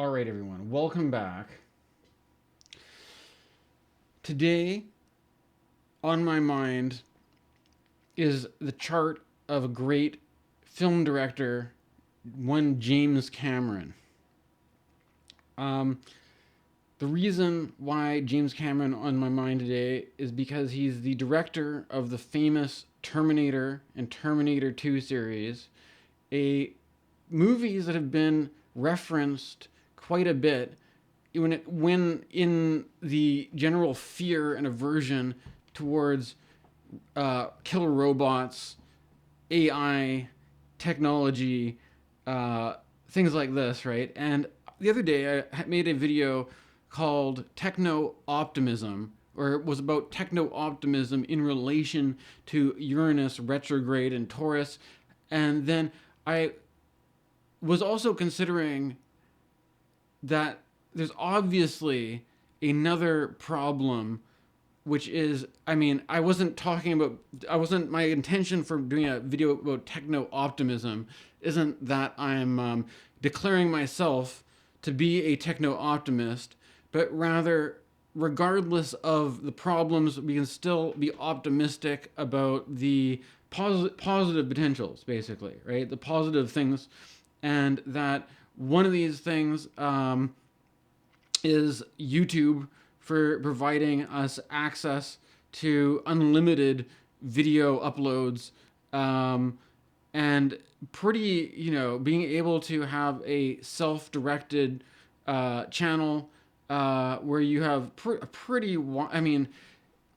All right, everyone, welcome back. Today, on my mind is the chart of a great film director, one James Cameron. The reason why James Cameron on my mind today is because he's the director of the famous Terminator and Terminator 2 series, movies that have been referenced quite a bit when in the general fear and aversion towards killer robots, AI, technology, things like this, right? And the other day I made a video called Techno Optimism, or it was about techno optimism in relation to Uranus retrograde and Taurus. And then I was also considering that there's obviously another problem, which is, my intention for doing a video about techno optimism isn't that I'm declaring myself to be a techno optimist, but rather, regardless of the problems, we can still be optimistic about the positive potentials, basically, right? The positive things, and that one of these things is YouTube for providing us access to unlimited video uploads, and being able to have a self-directed channel where you have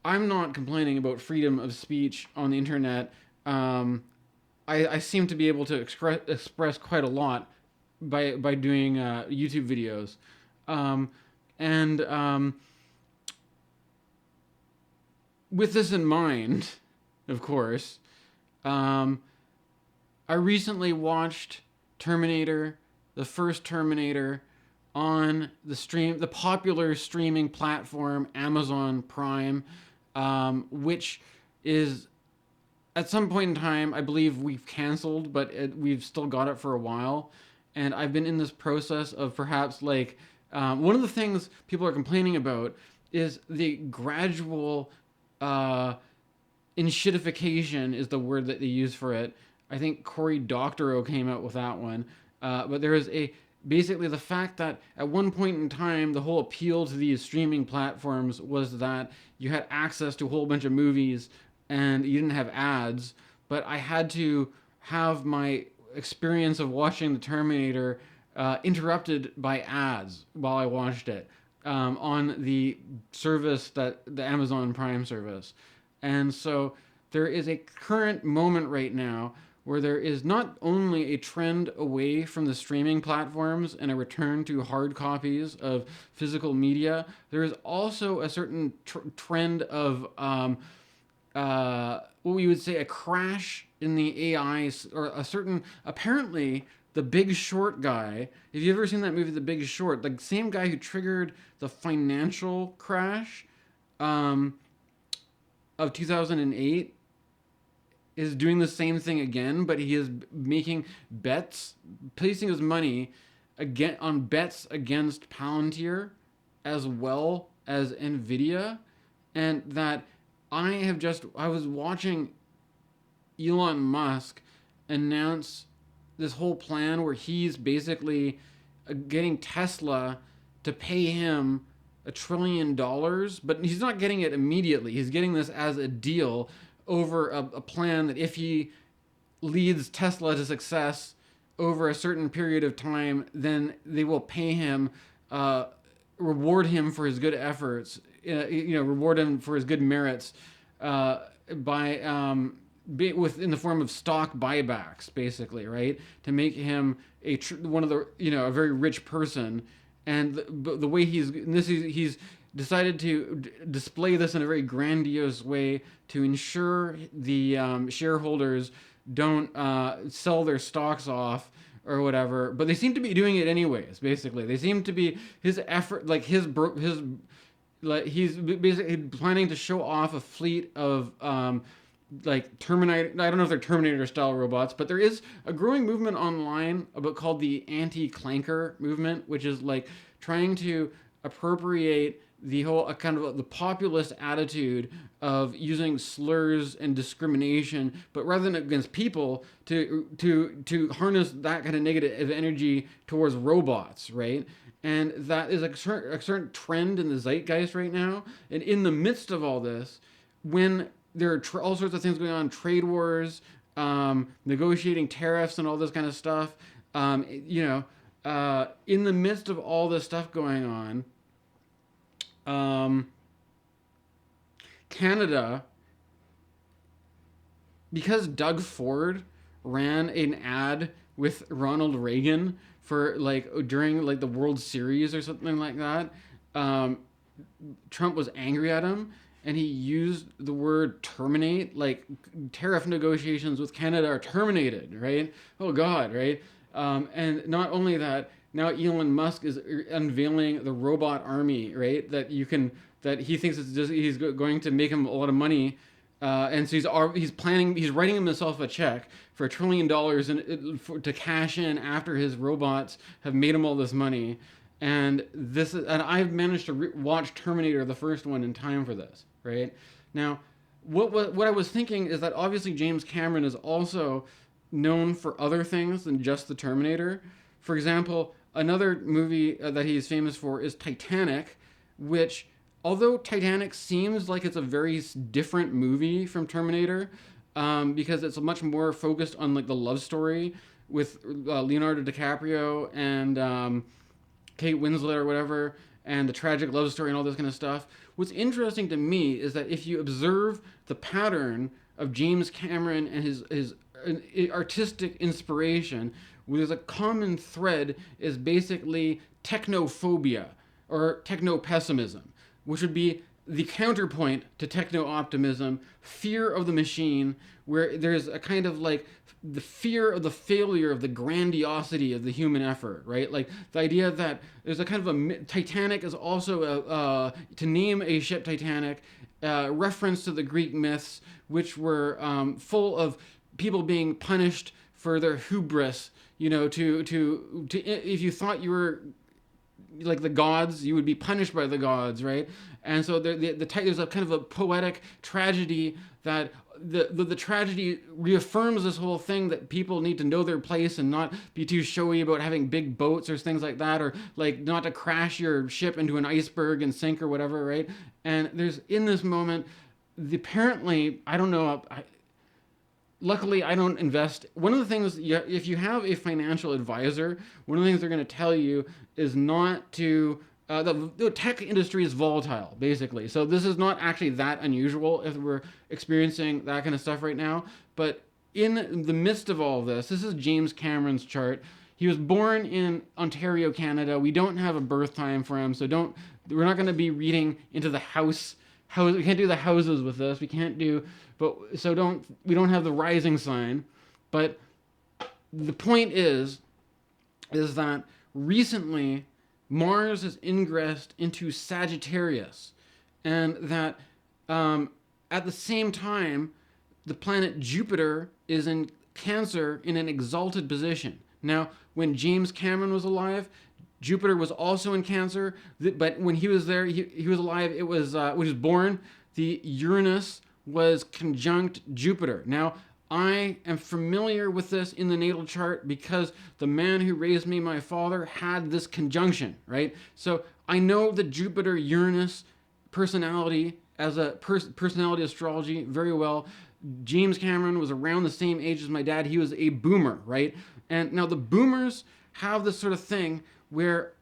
I'm not complaining about freedom of speech on the internet. I seem to be able to express quite a lot by doing YouTube videos. And with this in mind, of course, I recently watched Terminator, the first Terminator, on the popular streaming platform Amazon Prime, which is at some point in time, I believe we've canceled, but we've still got it for a while. And I've been in this process of perhaps one of the things people are complaining about is the gradual enshittification is the word that they use for it. I think Cory Doctorow came out with that one. But there is basically the fact that at one point in time, the whole appeal to these streaming platforms was that you had access to a whole bunch of movies and you didn't have ads. But I had to have my experience of watching the Terminator interrupted by ads while I watched it on the service, the Amazon Prime service. And so there is a current moment right now where there is not only a trend away from the streaming platforms and a return to hard copies of physical media, there is also a certain trend of what we would say a crash in the AI, or a certain, apparently, the Big Short guy. Have you ever seen that movie, The Big Short? The same guy who triggered the financial crash of 2008 is doing the same thing again, but he is making bets, placing his money on bets against Palantir as well as Nvidia. And that I was watching Elon Musk announce this whole plan where he's basically getting Tesla to pay him $1 trillion, but he's not getting it immediately. He's getting this as a deal over a plan that if he leads Tesla to success over a certain period of time, then they will pay him, reward him for his good efforts, reward him for his good merits in the form of stock buybacks, basically, right? To make him a very rich person. And the way he's decided to display this in a very grandiose way to ensure the shareholders don't sell their stocks off or whatever. But they seem to be doing it anyways. Basically, they seem to be his effort, he's basically planning to show off a fleet of like Terminator. I don't know if they're Terminator style robots, but there is a growing movement online about called the anti-clanker movement, which is like trying to appropriate the whole kind of the populist attitude of using slurs and discrimination, but rather than against people, to harness that kind of negative energy towards robots, right? And that is a certain trend in the zeitgeist right now. And in the midst of all this, when there are all sorts of things going on, trade wars, negotiating tariffs, and all this kind of stuff. In the midst of all this stuff going on, Canada, because Doug Ford ran an ad with Ronald Reagan for like during like the World Series or something like that, um, Trump was angry at him, and he used the word terminate, like tariff negotiations with Canada are terminated, right? Oh God, right? And not only that, now Elon Musk is unveiling the robot army, right? That he thinks it's just he's going to make him a lot of money, and so he's writing himself a check for $1 trillion to cash in after his robots have made him all this money. And I've managed to watch Terminator, the first one, in time for this. Right now, what I was thinking is that obviously James Cameron is also known for other things than just the Terminator. For example, another movie that he's famous for is Titanic, which, although Titanic seems like it's a very different movie from Terminator, because it's much more focused on like the love story with Leonardo DiCaprio and Kate Winslet or whatever, and the tragic love story and all this kind of stuff. What's interesting to me is that if you observe the pattern of James Cameron and his artistic inspiration, there's a common thread is basically technophobia or techno-pessimism, which would be the counterpoint to techno-optimism, fear of the machine, where there's a kind of like the fear of the failure of the grandiosity of the human effort, right? Like the idea that there's a kind of Titanic is also to name a ship Titanic, reference to the Greek myths, which were full of people being punished for their hubris. To if you thought you were like the gods, you would be punished by the gods, right? And so there's a kind of a poetic tragedy that the tragedy reaffirms this whole thing that people need to know their place and not be too showy about having big boats or things like that, or like not to crash your ship into an iceberg and sink or whatever, right? And there's in this moment, apparently, I don't know, luckily I don't invest. One of the things, if you have a financial advisor, one of the things they're going to tell you is not to the tech industry is volatile, basically. So this is not actually that unusual if we're experiencing that kind of stuff right now. But in the midst of all of this is James Cameron's chart. He was born in Ontario, Canada. We don't have a birth time for him, so we're not going to be reading into the house. We can't do the houses with this. We can't do, we don't have the rising sign. But the point is that recently Mars has ingressed into Sagittarius, and that at the same time, the planet Jupiter is in Cancer in an exalted position. Now, when James Cameron was alive, Jupiter was also in Cancer, but when he was there, he was alive. It was when he was born, the Uranus was conjunct Jupiter. Now, I am familiar with this in the natal chart because the man who raised me, my father, had this conjunction, right? So I know the Jupiter-Uranus personality as a personality astrology very well. James Cameron was around the same age as my dad. He was a boomer, right? And now the boomers have this sort of thing where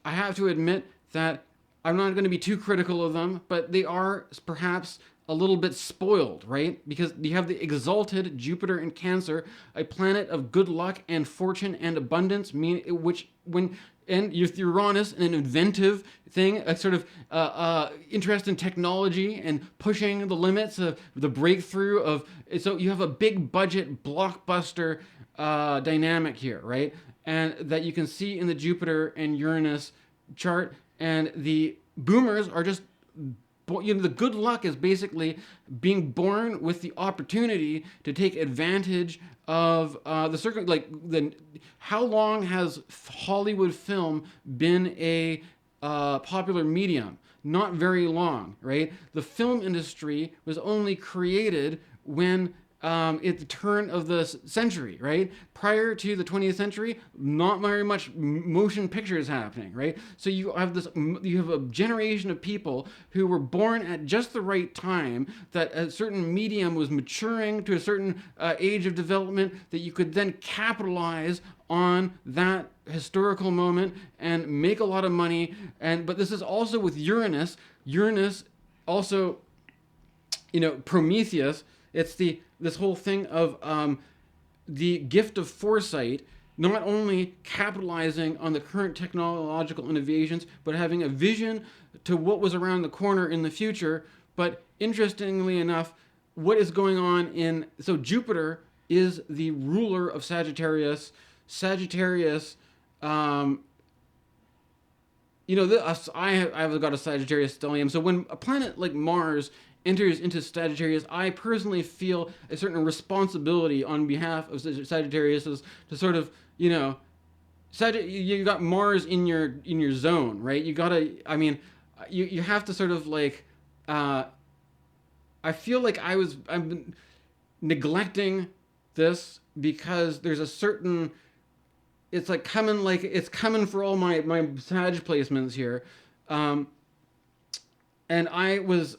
I have to admit that I'm not going to be too critical of them, but they are perhaps a little bit spoiled, right? Because you have the exalted Jupiter in Cancer, a planet of good luck and fortune and abundance, and Uranus, an inventive thing, a sort of interest in technology and pushing the limits of the breakthrough of. So you have a big budget blockbuster dynamic here, right? And that you can see in the Jupiter and Uranus chart, and the boomers are just the good luck is basically being born with the opportunity to take advantage of the circuit. Like how long has Hollywood film been a popular medium? Not very long, right? The film industry was only created when at the turn of the century, right? Prior to the 20th century, not very much motion pictures happening, right? So you have a generation of people who were born at just the right time, that a certain medium was maturing to a certain age of development, that you could then capitalize on that historical moment and make a lot of money. But this is also with Uranus. Uranus also, Prometheus. It's this whole thing of the gift of foresight, not only capitalizing on the current technological innovations, but having a vision to what was around the corner in the future. But interestingly enough, what is going on so Jupiter is the ruler of Sagittarius. Sagittarius, I've got a Sagittarius stellium. So when a planet like Mars enters into Sagittarius, I personally feel a certain responsibility on behalf of Sagittarius to sort of, you got Mars in your zone, right? You have to sort of like, I feel like I've been neglecting this because there's a certain, it's coming for all my Sag placements here. And I was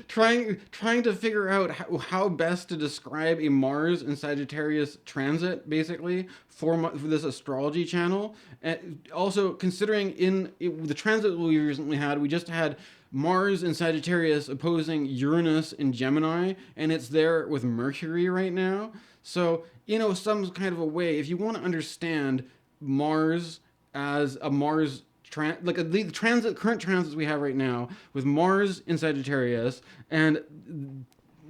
trying to figure out how best to describe a Mars and Sagittarius transit, basically, for this astrology channel. And also considering the transit we recently had, we just had Mars and Sagittarius opposing Uranus and Gemini, and it's there with Mercury right now. So, some kind of a way, if you want to understand Mars as a Mars the current transits we have right now with Mars in Sagittarius and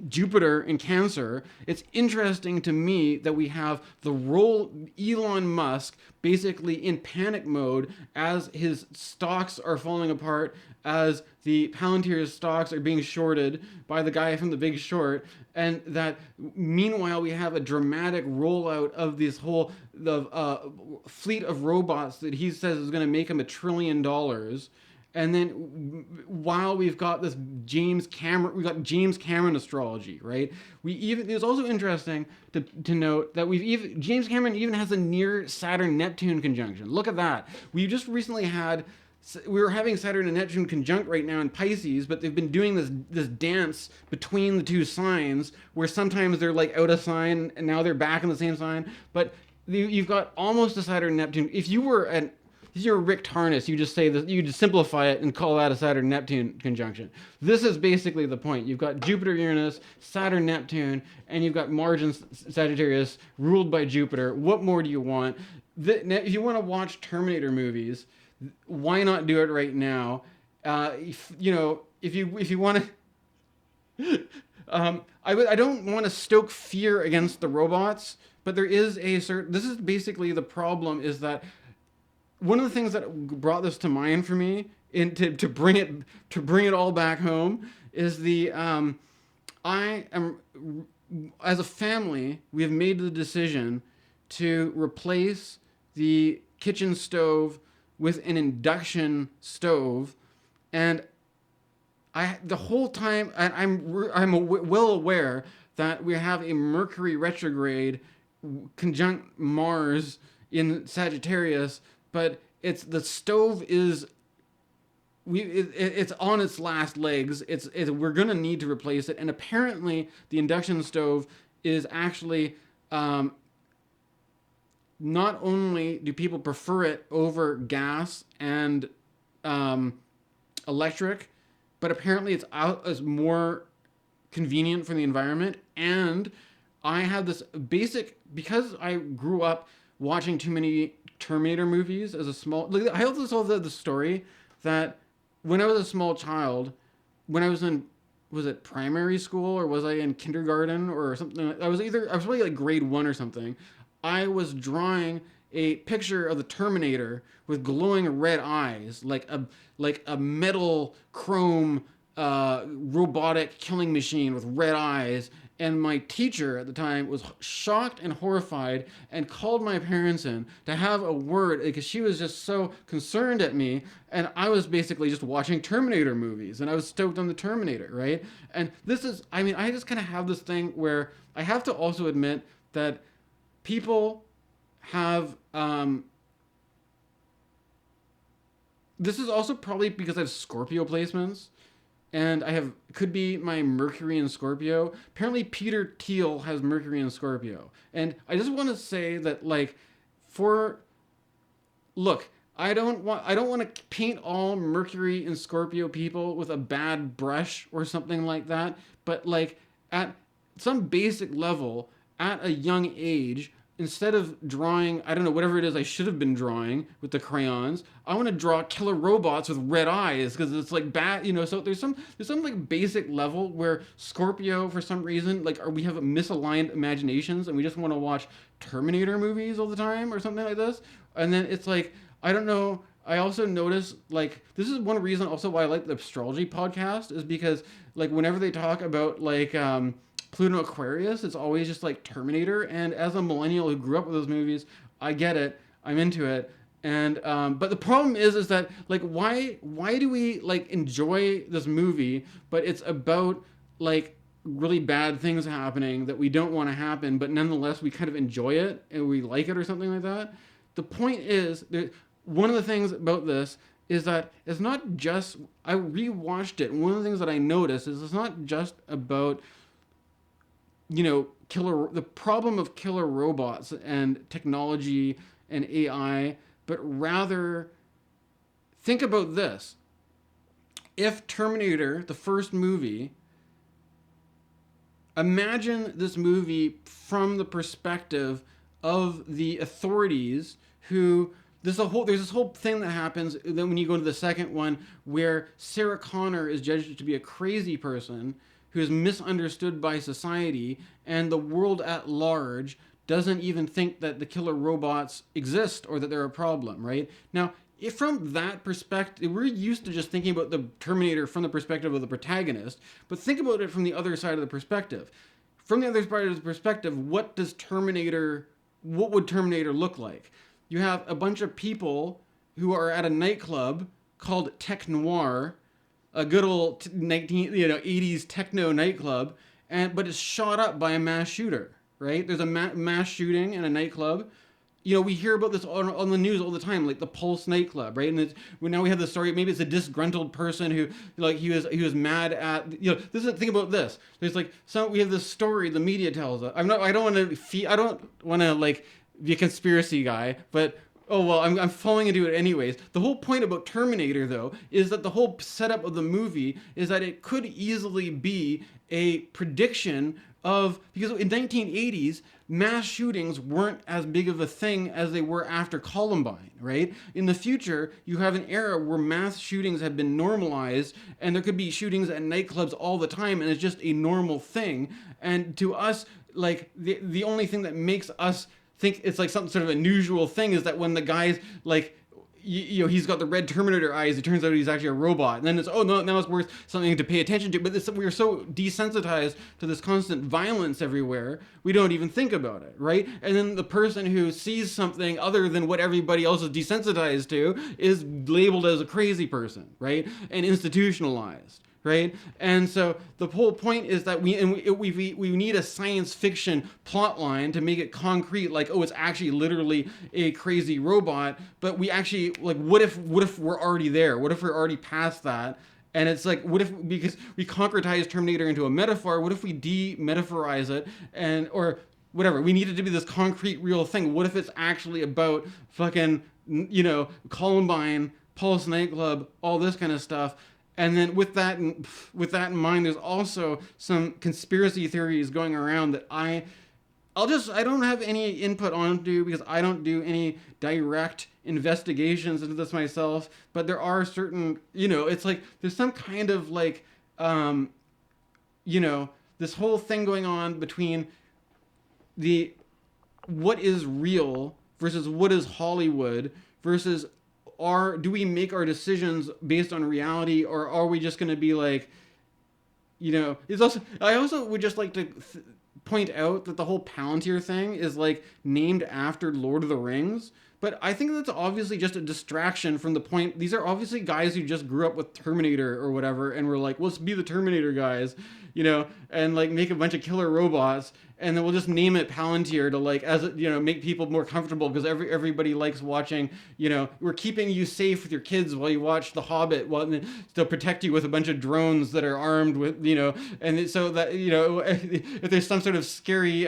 Jupiter in Cancer, it's interesting to me that we have the role Elon Musk basically in panic mode as his stocks are falling apart, as the Palantir stocks are being shorted by the guy from The Big Short, and that meanwhile we have a dramatic rollout of this whole fleet of robots that he says is going to make him $1 trillion. And then while we've got this James Cameron astrology, right? It's also interesting to note that James Cameron even has a near Saturn Neptune conjunction. Look at that. We were having Saturn and Neptune conjunct right now in Pisces, but they've been doing this dance between the two signs where sometimes they're like out of sign and now they're back in the same sign. But you've got almost a Saturn Neptune. If you're Rick Tarnas, you just say this, you just simplify it and call that a Saturn Neptune conjunction. This is basically the point. You've got Jupiter Uranus, Saturn Neptune, and you've got Mars and Sagittarius ruled by Jupiter. What more do you want? If you want to watch Terminator movies, why not do it right now? If you want to, I don't want to stoke fear against the robots, but there is this is basically the problem, is that one of the things that brought this to mind for me, to bring it all back home, is as a family, we have made the decision to replace the kitchen stove with an induction stove, and the whole time I'm well aware that we have a Mercury retrograde conjunct Mars in Sagittarius, but it's on its last legs. We're gonna need to replace it, and apparently the induction stove is actually not only do people prefer it over gas and electric, but apparently it's more convenient for the environment. And I have this because I grew up watching too many Terminator movies as a small. I also saw the story that when I was a small child, when I was it primary school or was I in kindergarten or something? I was probably like grade 1 or something. I was drawing a picture of the Terminator with glowing red eyes, like a metal chrome robotic killing machine with red eyes. And my teacher at the time was shocked and horrified and called my parents in to have a word because she was just so concerned at me. And I was basically just watching Terminator movies and I was stoked on the Terminator, right? And this is, I mean, I just kind of have this thing where I have to also admit that people have, this is also probably because I have Scorpio placements and I have could be my Mercury in Scorpio. Apparently, Peter Thiel has Mercury in Scorpio, and I just want to say that for look, I don't want to paint all Mercury and Scorpio people with a bad brush or something like that, but at some basic level, at a young age, instead of drawing, I don't know, whatever it is I should have been drawing with the crayons, I want to draw killer robots with red eyes because it's bad, so there's some basic level where Scorpio, for some reason, we have misaligned imaginations and we just want to watch Terminator movies all the time or something like this. And then it's I don't know. I also notice this is one reason also why I like the astrology podcast is because whenever they talk about Pluto Aquarius, it's always just Terminator. And as a millennial who grew up with those movies, I get it. I'm into it. And but the problem is that why do we enjoy this movie, but it's about really bad things happening that we don't want to happen, but nonetheless we kind of enjoy it and we like it or something like that. The point is that one of the things about this is that it's not just, I rewatched it, and one of the things that I noticed is it's not just about the problem of killer robots and technology and AI, but rather think about this. If Terminator, the first movie, imagine this movie from the perspective of the authorities who there's this whole thing that happens then when you go to the second one where Sarah Connor is judged to be a crazy person who is misunderstood by society, and the world at large doesn't even think that the killer robots exist or that they're a problem, right? Now, if from that perspective, we're used to just thinking about the Terminator from the perspective of the protagonist, but think about it from the other side of the perspective. From the other side of the perspective, what would Terminator look like? You have a bunch of people who are at a nightclub called Tech Noir, a good old 80s techno nightclub, but it's shot up by a mass shooter, right? There's a mass shooting in a nightclub. We hear about this on the news all the time, like the Pulse nightclub, right? And now we have the story. Maybe it's a disgruntled person who, he was mad at. This is the thing about this. There's we have this story the media tells us. I don't want to be a conspiracy guy, but oh well, I'm falling into it anyways. The whole point about Terminator, though, is that the whole setup of the movie is that it could easily be a prediction of, because in 1980s, mass shootings weren't as big of a thing as they were after Columbine, right? In the future, you have an era where mass shootings have been normalized, and there could be shootings at nightclubs all the time, and it's just a normal thing. And to us, the only thing that makes us think it's some sort of unusual thing is that when the guy's he's got the red Terminator eyes, it turns out he's actually a robot. And then it's, oh no, now it's worth something to pay attention to. But we're so desensitized to this constant violence everywhere, we don't even think about it, right? And then the person who sees something other than what everybody else is desensitized to is labeled as a crazy person, right? And institutionalized. Right? And so the whole point is that we need a science fiction plot line to make it concrete, it's actually literally a crazy robot, but we actually, what if we're already there? What if we're already past that? And it's what if, because we concretize Terminator into a metaphor, what if we de-metaphorize it or whatever? We need it to be this concrete, real thing. What if it's actually about fucking, Columbine, Pulse nightclub, all this kind of stuff? And then with that in mind, there's also some conspiracy theories going around that I don't have any input onto because I don't do any direct investigations into this myself. But there are certain, it's there's some kind of this whole thing going on between what is real versus what is Hollywood versus do we make our decisions based on reality, or are we just going to be like, it's also, I also would just like to point out that the whole Palantir thing is like named after Lord of the Rings. But I think that's obviously just a distraction from the point. These are obviously guys who just grew up with Terminator or whatever, and were like, let's be the Terminator guys, and like make a bunch of killer robots, and then we'll just name it Palantir to like, make people more comfortable, because everybody likes watching. We're keeping you safe with your kids while you watch The Hobbit, while they'll protect you with a bunch of drones that are armed with, and so that if there's some sort of scary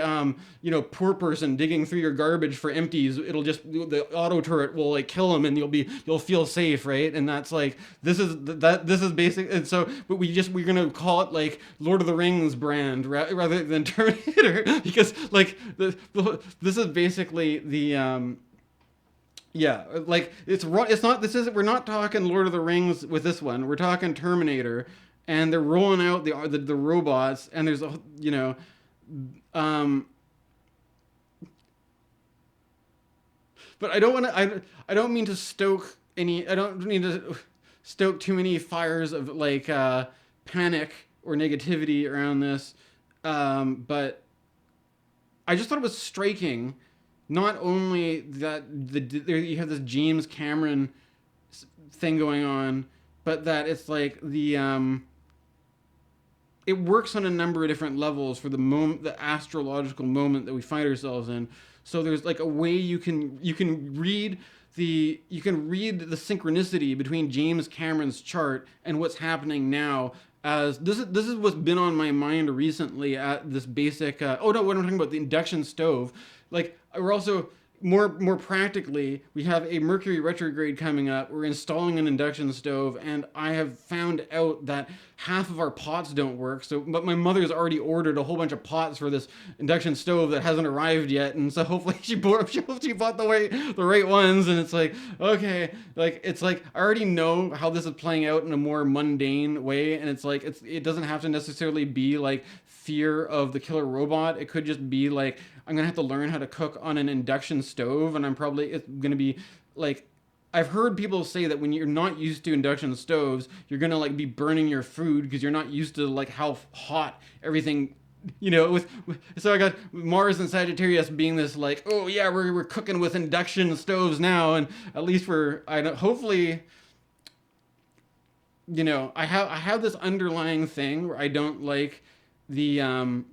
poor person digging through your garbage for empties, it'll just, the auto turret will like kill him, and you'll feel safe, right? And that's like, this is basic. And so, but we're gonna call it like Lord of the Rings brand rather than Terminator, because like this is basically the like it's not, we're not talking Lord of the Rings with this one. We're talking Terminator, and they're rolling out the robots, and there's but I don't mean to stoke too many fires of like panic or negativity around this, but I just thought it was striking, not only that you have this James Cameron thing going on, but that it's like it works on a number of different levels for the astrological moment that we find ourselves in. So there's like a way you can read the synchronicity between James Cameron's chart and what's happening now. As this is what's been on my mind recently at this basic. What I'm talking about, the induction stove. Like, we're also more practically, we have a Mercury retrograde coming up. We're installing an induction stove, and I have found out that half of our pots don't work. But my mother's already ordered a whole bunch of pots for this induction stove that hasn't arrived yet, and so hopefully she bought the right ones. And it's like, okay, like it's like I already know how this is playing out in a more mundane way, and it's like it doesn't have to necessarily be like fear of the killer robot. It could just be like, I'm gonna have to learn how to cook on an induction stove, and it's gonna be like, I've heard people say that when you're not used to induction stoves, you're gonna like be burning your food because you're not used to like how hot everything, so I got Mars and Sagittarius being this like, oh yeah, we're cooking with induction stoves now, and at least hopefully, I have this underlying thing where I don't like the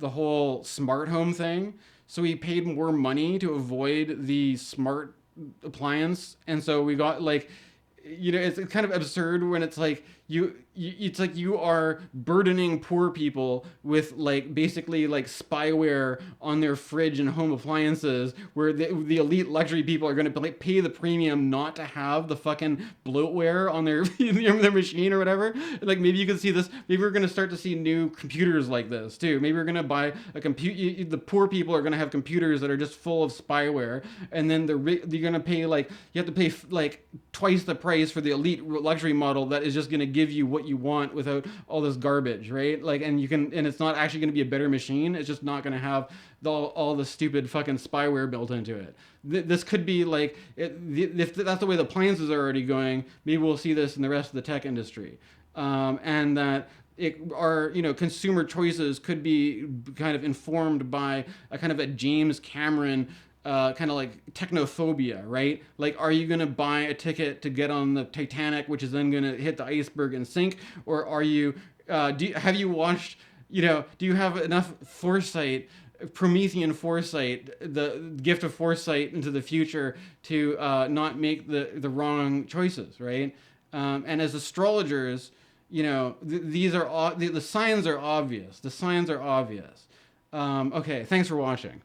whole smart home thing. So we paid more money to avoid the smart appliance, and so we got like, it's kind of absurd when it's like it's like you are burdening poor people with like basically like spyware on their fridge and home appliances, where the elite luxury people are going to pay the premium not to have the fucking bloatware on their their machine or whatever. Like, maybe you can see this. Maybe we're going to start to see new computers like this too. Maybe we're going to buy a computer. The poor people are going to have computers that are just full of spyware, and then you're going to pay like, you have to pay like twice the price for the elite luxury model that is just going to give you what you want without all this garbage, right? Like, and it's not actually going to be a better machine. It's just not going to have all the stupid fucking spyware built into it. This could be like, if that's the way the appliances are already going, maybe we'll see this in the rest of the tech industry, and that our consumer choices could be kind of informed by a kind of a James Cameron kind of like technophobia, right? Like, are you going to buy a ticket to get on the Titanic, which is then going to hit the iceberg and sink? Or are you, have you watched, do you have enough foresight, Promethean foresight, the gift of foresight into the future to not make the wrong choices, right? And as astrologers, these are the signs are obvious. The signs are obvious. Okay, thanks for watching.